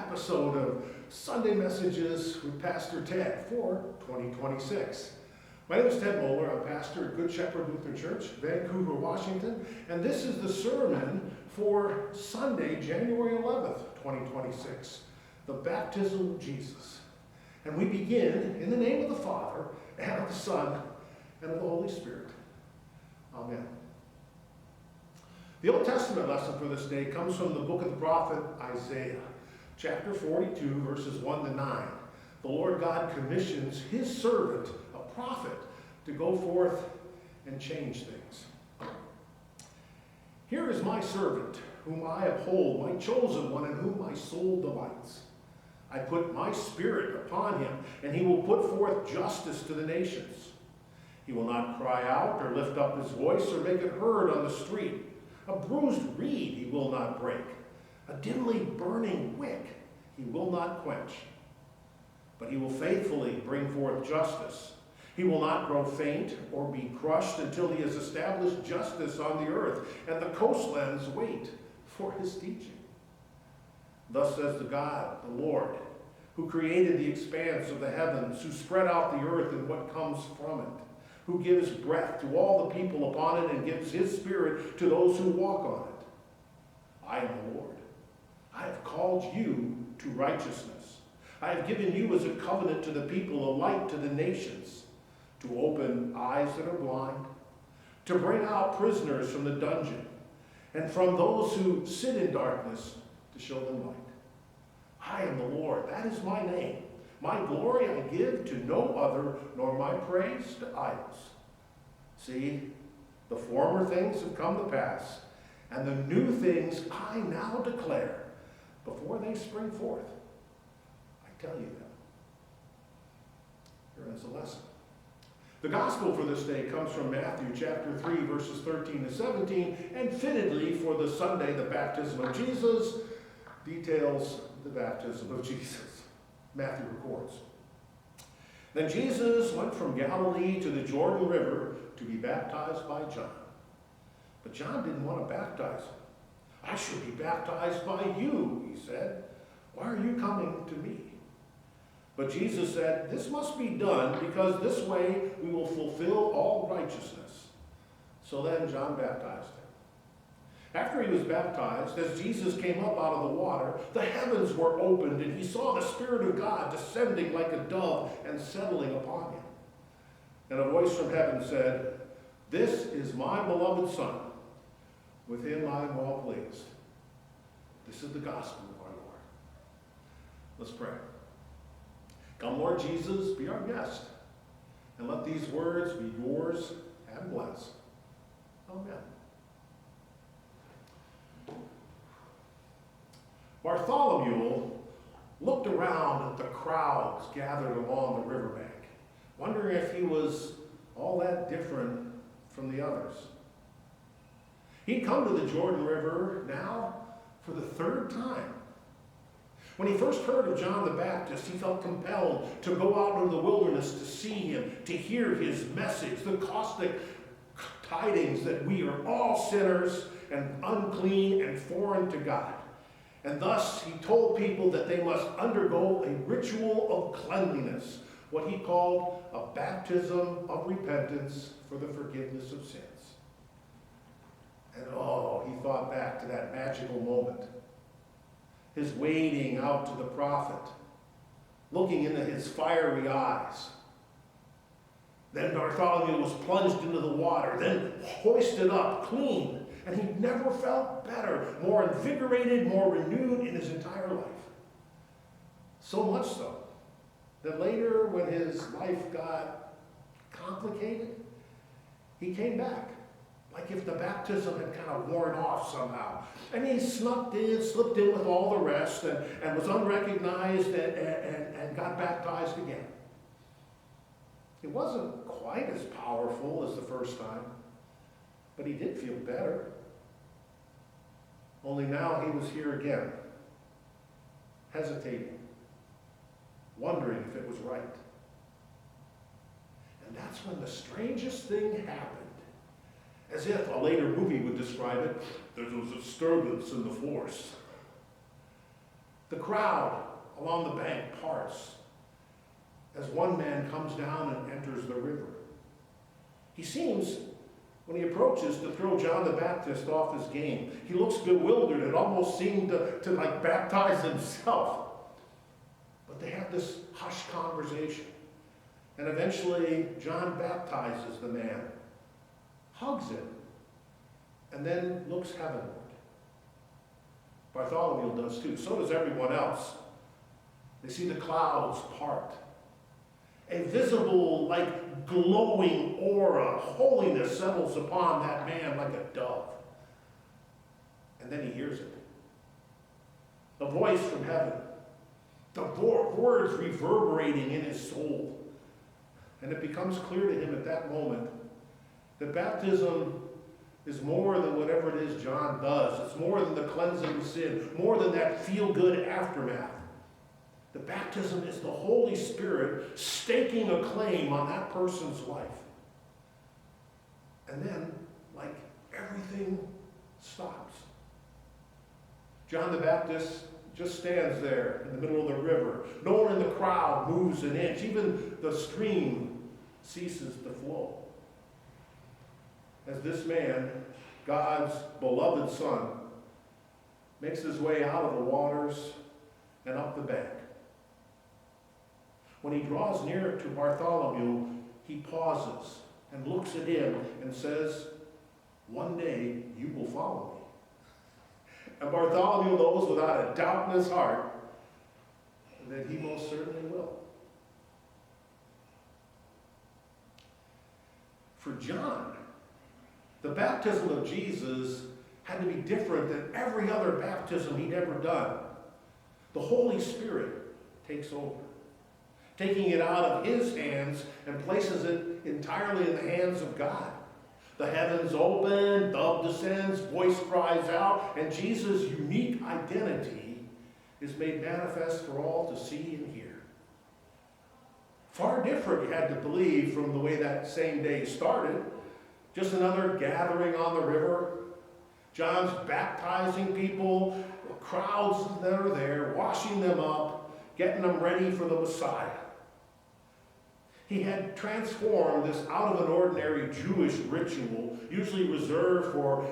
episode of Sunday Messages with Pastor Ted for 2026. My name is Ted Moeller. I'm pastor at Good Shepherd Lutheran Church, Vancouver, Washington, and this is the sermon for Sunday, January 11th, 2026, the baptism of Jesus. And we begin in the name of the Father, and of the Son, and of the Holy Spirit. Amen. The Old Testament lesson for this day comes from the book of the prophet Isaiah, chapter 42, verses 1 to 9. The Lord God commissions his servant, a prophet, to go forth and change things. Here is my servant, whom I uphold, my chosen one, in whom my soul delights. I put my spirit upon him, and he will put forth justice to the nations. He will not cry out or lift up his voice or make it heard on the street. A bruised reed he will not break. A dimly burning wick he will not quench. But he will faithfully bring forth justice. He will not grow faint or be crushed until he has established justice on the earth, and the coastlands wait for his teaching. Thus says the God, the Lord, who created the expanse of the heavens, who spread out the earth and what comes from it, who gives breath to all the people upon it and gives his spirit to those who walk on it. I am the Lord. I have called you to righteousness. I have given you as a covenant to the people, a light to the nations, to open eyes that are blind, to bring out prisoners from the dungeon, and from those who sit in darkness to show them light. I am the Lord. That is my name. My glory I give to no other, nor my praise to idols. See, the former things have come to pass, and the new things I now declare before they spring forth. I tell you them. Here is the lesson. The gospel for this day comes from Matthew chapter 3, verses 13 to 17, and fittedly for the Sunday, the baptism of Jesus, details the baptism of Jesus. Matthew records. Then Jesus went from Galilee to the Jordan River to be baptized by John. But John didn't want to baptize him. I should be baptized by you, he said. Why are you coming to me? But Jesus said, this must be done because this way we will fulfill all righteousness. So then John baptized him. After he was baptized, as Jesus came up out of the water, the heavens were opened, and he saw the Spirit of God descending like a dove and settling upon him. And a voice from heaven said, this is my beloved Son. With him I am well pleased. This is the gospel of our Lord. Let's pray. Come, Lord Jesus, be our guest, and let these words be yours and blessed. Amen. Bartholomew looked around at the crowds gathered along the riverbank, wondering if he was all that different from the others. He'd come to the Jordan River now for the third time. When he first heard of John the Baptist, he felt compelled to go out into the wilderness to see him, to hear his message, the caustic tidings that we are all sinners and unclean and foreign to God. And thus he told people that they must undergo a ritual of cleanliness, what he called a baptism of repentance for the forgiveness of sins. And he thought back to that magical moment. His wading out to the prophet, looking into his fiery eyes. Then Bartholomew was plunged into the water, then hoisted up clean. And he never felt better, more invigorated, more renewed in his entire life. So much so that later when his life got complicated, he came back. Like if the baptism had kind of worn off somehow. And he slipped in with all the rest and was unrecognized and got baptized again. It wasn't quite as powerful as the first time, but he did feel better. Only now he was here again, hesitating, wondering if it was right. And that's when the strangest thing happened. As if a later movie would describe it, there was a disturbance in the force. The crowd along the bank parts as one man comes down and enters the river. He seems, when he approaches, to throw John the Baptist off his game. He looks bewildered. It almost seemed to like baptize himself. But they have this hushed conversation. And eventually, John baptizes the man, hugs him, and then looks heavenward. Bartholomew does too. So does everyone else. They see the clouds part. A visible, like glowing aura, holiness settles upon that man like a dove. And then he hears it. A voice from heaven. The words reverberating in his soul. And it becomes clear to him at that moment that baptism is more than whatever it is John does. It's more than the cleansing of sin, more than that feel-good aftermath. The baptism is the Holy Spirit staking a claim on that person's life. And then, like, everything stops. John the Baptist just stands there in the middle of the river. No one in the crowd moves an inch. Even the stream ceases to flow. As this man, God's beloved Son, makes his way out of the waters and up the bank. When he draws near to Bartholomew, he pauses and looks at him and says, "One day you will follow me." And Bartholomew knows without a doubt in his heart that he most certainly will. For John, the baptism of Jesus had to be different than every other baptism he'd ever done. The Holy Spirit takes over, taking it out of his hands and places it entirely in the hands of God. The heavens open, dove descends, voice cries out, and Jesus' unique identity is made manifest for all to see and hear. Far different, you had to believe, from the way that same day started. Just another gathering on the river. John's baptizing people, crowds that are there, washing them up, getting them ready for the Messiah. He had transformed this out of an ordinary Jewish ritual, usually reserved for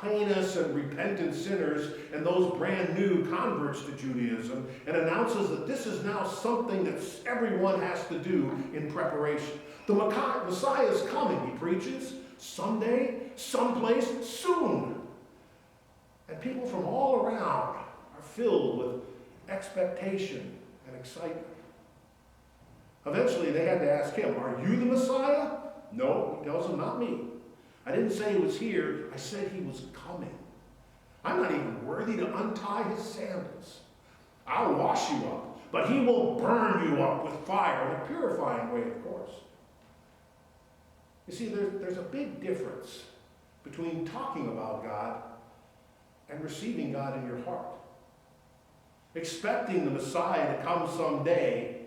heinous and repentant sinners and those brand new converts to Judaism, and announces that this is now something that everyone has to do in preparation. The Messiah is coming, he preaches, someday, someplace, soon. And people from all around are filled with expectation and excitement. Eventually, they had to ask him, "Are you the Messiah?" No, he tells them, "Not me. I didn't say he was here. I said he was coming. I'm not even worthy to untie his sandals. I'll wash you up, but he will burn you up with fire," in a purifying way, of course. You see, there's a big difference between talking about God and receiving God in your heart. Expecting the Messiah to come someday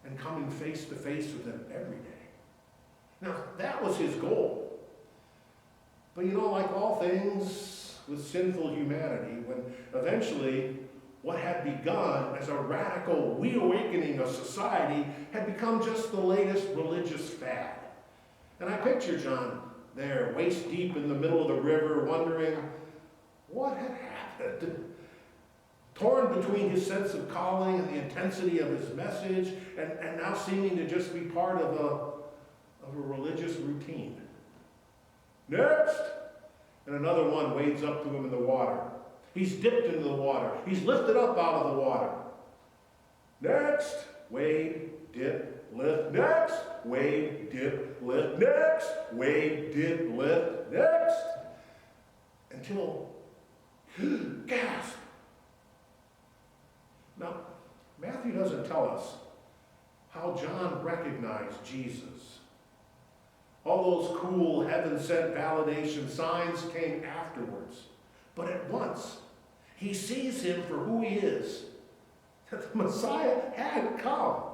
and coming face to face with him every day. Now, that was his goal. But you know, like all things with sinful humanity, when eventually what had begun as a radical reawakening of society had become just the latest religious fad. And I picture John there, waist deep in the middle of the river, wondering what had happened. Torn between his sense of calling and the intensity of his message, and now seeming to just be part of a religious routine. Next! And another one wades up to him in the water. He's dipped into the water. He's lifted up out of the water. Next! Wade, dip, lift. Next! Wade, dip, lift. Next! Wade, dip, lift. Next! Until, gasp! Now, Matthew doesn't tell us how John recognized Jesus. All those cool heaven-sent validation signs came afterwards. But at once, he sees him for who he is. That the Messiah had come.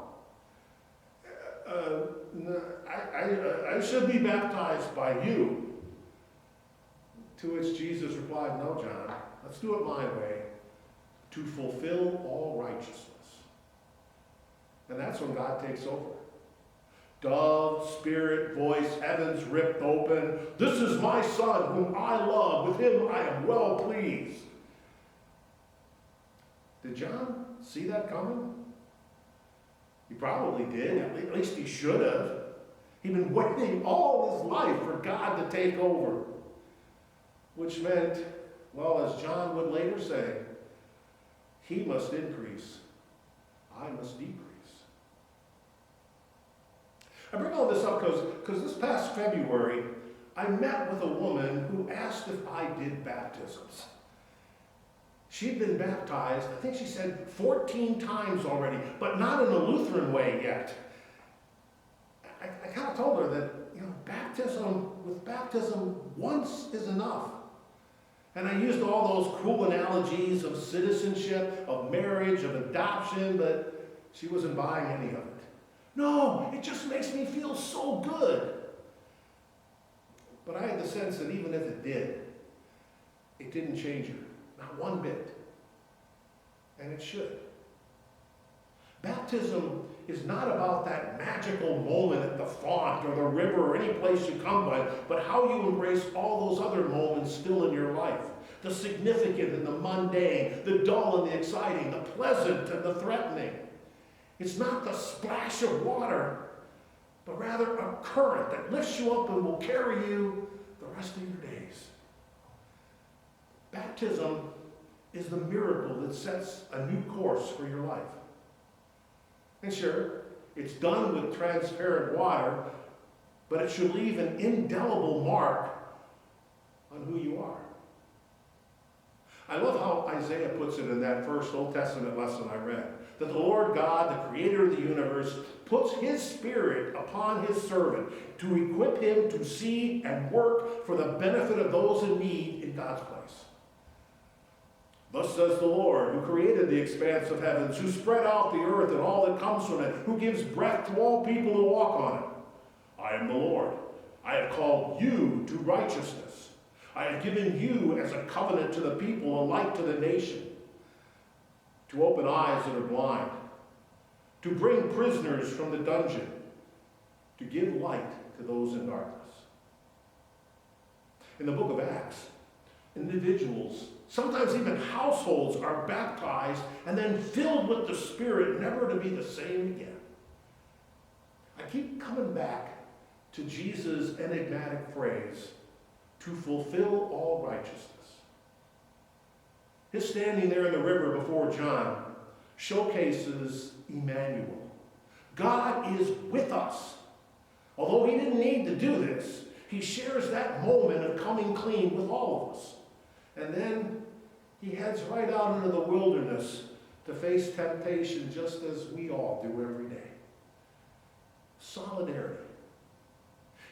I should be baptized by you. To which Jesus replied, "No, John, let's do it my way. to fulfill all righteousness. And that's when God takes over. Dove, spirit, voice, heavens ripped open. This is my son whom I love. With him I am well pleased. Did John see that coming? He probably did. At least he should have. He'd been waiting all his life for God to take over. Which meant, well, as John would later say, he must increase, I must decrease. I bring all this up because this past February, I met with a woman who asked if I did baptisms. She'd been baptized, I think she said 14 times already, but not in a Lutheran way yet. I kind of told her that, baptism once is enough. And I used all those cool analogies of citizenship, of marriage, of adoption, but she wasn't buying any of it. No, it just makes me feel so good. But I had the sense that even if it did, it didn't change her. Not one bit. And it should. Baptism is not about that magical moment at the font or the river or any place you come by, but how you embrace all those other moments still in your life. The significant and the mundane, the dull and the exciting, the pleasant and the threatening. It's not the splash of water, but rather a current that lifts you up and will carry you the rest of your days. Baptism is the miracle that sets a new course for your life. And sure, it's done with transparent water, but it should leave an indelible mark on who you are. I love how Isaiah puts it in that first Old Testament lesson I read, that the Lord God, the creator of the universe, puts his spirit upon his servant to equip him to see and work for the benefit of those in need in God's place. Thus says the Lord, who created the expanse of heavens, who spread out the earth and all that comes from it, who gives breath to all people who walk on it. I am the Lord. I have called you to righteousness. I have given you as a covenant to the people, a light to the nation, to open eyes that are blind, to bring prisoners from the dungeon, to give light to those in darkness. In the book of Acts, individuals, sometimes even households, are baptized and then filled with the Spirit, never to be the same again. I keep coming back to Jesus' enigmatic phrase, to fulfill all righteousness. His standing there in the river before John showcases Emmanuel. God is with us. Although he didn't need to do this, he shares that moment of coming clean with all of us. And then he heads right out into the wilderness to face temptation just as we all do every day. Solidarity.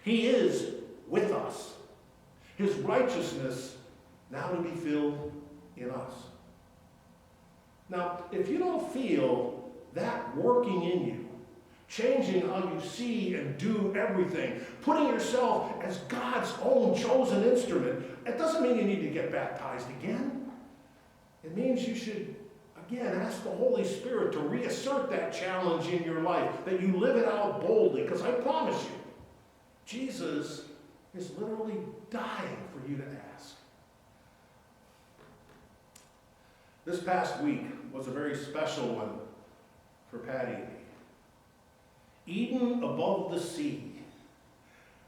He is with us. His righteousness now to be filled in us. Now, if you don't feel that working in you, changing how you see and do everything, putting yourself as God's own chosen instrument, it doesn't mean you need to get baptized again. It means you should, again, ask the Holy Spirit to reassert that challenge in your life, that you live it out boldly, because I promise you, Jesus is literally dying for you to ask. This past week was a very special one for Patty and me. Eden above the sea.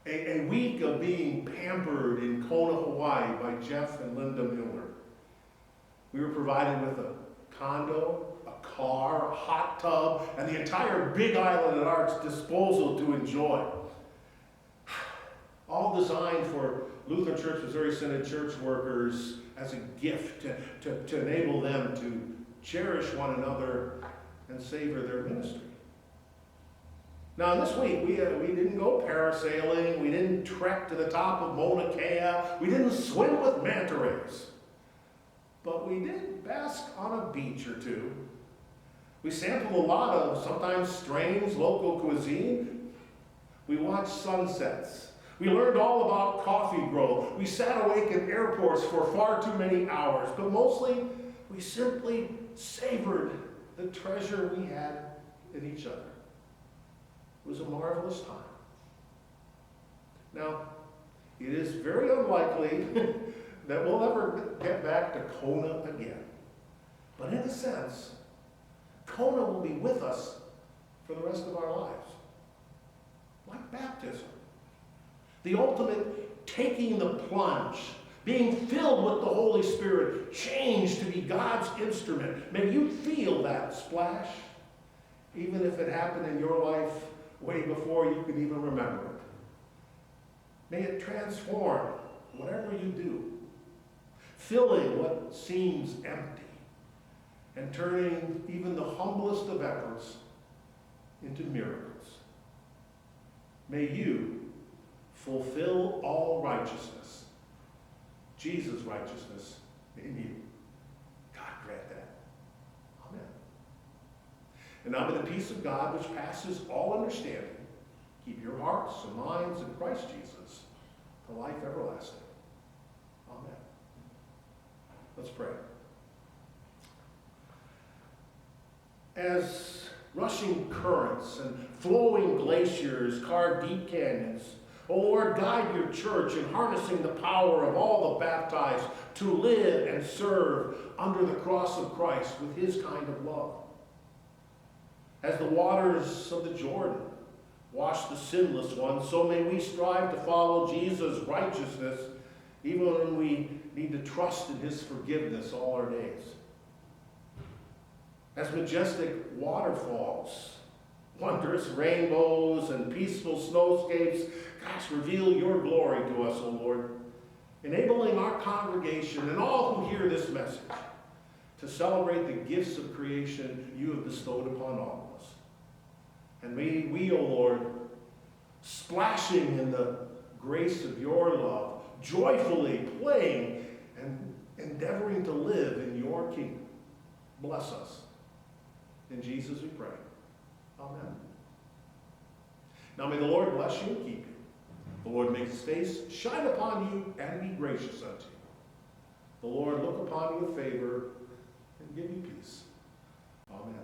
A week of being pampered in Kona, Hawaii by Jeff and Linda Miller. We were provided with a condo, a car, a hot tub, and the entire Big Island at our disposal to enjoy. All designed for Lutheran Church Missouri Synod church workers as a gift to enable them to cherish one another and savor their ministry. Now, this week, we didn't go parasailing, we didn't trek to the top of Mauna Kea, we didn't swim with manta rays. But we did bask on a beach or two. We sampled a lot of sometimes strange local cuisine. We watched sunsets. We learned all about coffee growth. We sat awake in airports for far too many hours. But mostly, we simply savored the treasure we had in each other. It was a marvelous time. Now, it is very unlikely that we'll ever get back to Kona again. But in a sense, Kona will be with us for the rest of our lives. Like baptism. The ultimate taking the plunge, being filled with the Holy Spirit, changed to be God's instrument. May you feel that splash, even if it happened in your life way before you could even remember it. May it transform whatever you do, filling what seems empty and turning even the humblest of efforts into miracles. May you fulfill all righteousness, Jesus' righteousness in you. God grant that. Amen. And now may the peace of God, which passes all understanding, keep your hearts and minds in Christ Jesus to life everlasting. Amen. Let's pray. As rushing currents and flowing glaciers carve deep canyons, O Lord, guide your church in harnessing the power of all the baptized to live and serve under the cross of Christ with his kind of love. As the waters of the Jordan wash the sinless ones, so may we strive to follow Jesus' righteousness even when we need to trust in his forgiveness all our days. As majestic waterfalls, wondrous rainbows, and peaceful snowscapes, gosh, reveal your glory to us, O Lord, enabling our congregation and all who hear this message to celebrate the gifts of creation you have bestowed upon all of us. And may we, O Lord, splashing in the grace of your love, joyfully playing and endeavoring to live in your kingdom. Bless us. In Jesus we pray. Amen. Now may the Lord bless you and keep you. The Lord make his face shine upon you and be gracious unto you. The Lord look upon you with favor and give you peace. Amen.